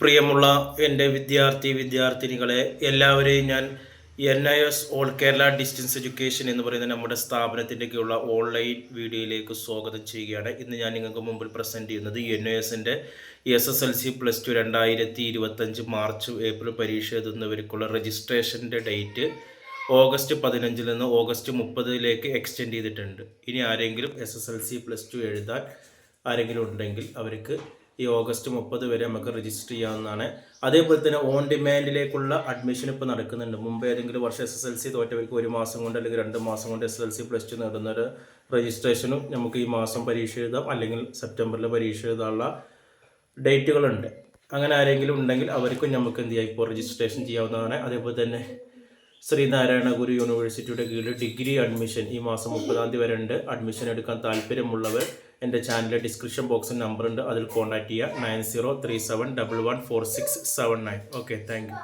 പ്രിയമുള്ള എൻ്റെ വിദ്യാർത്ഥിനികളെ എല്ലാവരെയും ഞാൻ NIS all Kerala distance education എന്ന് പറയുന്ന നമ്മുടെ സ്ഥാപനത്തിൻ്റെയൊക്കെയുള്ള ഓൺലൈൻ വീഡിയോയിലേക്ക് സ്വാഗതം ചെയ്യുകയാണ്. ഇന്ന് ഞാൻ നിങ്ങൾക്ക് മുമ്പിൽ പ്രസൻറ്റ് ചെയ്യുന്നത് NISൻ്റെ SSLC +2 2025 മാർച്ച് ഏപ്രിൽ പരീക്ഷ എഴുതുന്നവർക്കുള്ള രജിസ്ട്രേഷൻ്റെ ഡേറ്റ് ഓഗസ്റ്റ് 15 നിന്ന് ഓഗസ്റ്റ് 30 എക്സ്റ്റെൻഡ് ചെയ്തിട്ടുണ്ട്. ഇനി ആരെങ്കിലും SSLC +2 എഴുതാൻ ആരെങ്കിലും ഉണ്ടെങ്കിൽ അവർക്ക് ഈ ഓഗസ്റ്റ് 30 വരെ നമുക്ക് രജിസ്റ്റർ ചെയ്യാവുന്നതാണ്. അതേപോലെ തന്നെ ഓൺ ഡിമാൻഡിലേക്കുള്ള അഡ്മിഷൻ ഇപ്പോൾ നടക്കുന്നുണ്ട്. മുമ്പ് ഏതെങ്കിലും വർഷം SSLC തോറ്റവർക്ക് 1 മാസം കൊണ്ട് അല്ലെങ്കിൽ 2 മാസം കൊണ്ട് SSLC +2 നേടുന്നൊരു രജിസ്ട്രേഷനും നമുക്ക് ഈ മാസം പരീക്ഷ എഴുതാം, അല്ലെങ്കിൽ സെപ്റ്റംബറിൽ പരീക്ഷ എഴുതാനുള്ള ഡേറ്റുകളുണ്ട്. അങ്ങനെ ആരെങ്കിലും ഉണ്ടെങ്കിൽ അവർക്കും നമുക്ക് എന്ത് ചെയ്യാം, ഇപ്പോൾ രജിസ്ട്രേഷൻ ചെയ്യാവുന്നതാണ്. അതേപോലെ തന്നെ ശ്രീനാരായണ ഗുരു യൂണിവേഴ്സിറ്റിയുടെ കീഴിൽ ഡിഗ്രി അഡ്മിഷൻ ഈ മാസം 30 വരെ ഉണ്ട്. അഡ്മിഷൻ എടുക്കാൻ താല്പര്യമുള്ളവർ എൻ്റെ ചാനലിലെ ഡിസ്ക്രിപ്ഷൻ ബോക്സിൽ നമ്പറുണ്ട്, അതിൽ കോൺടാക്ട് ചെയ്യുക 9037114679. Okay, thank you.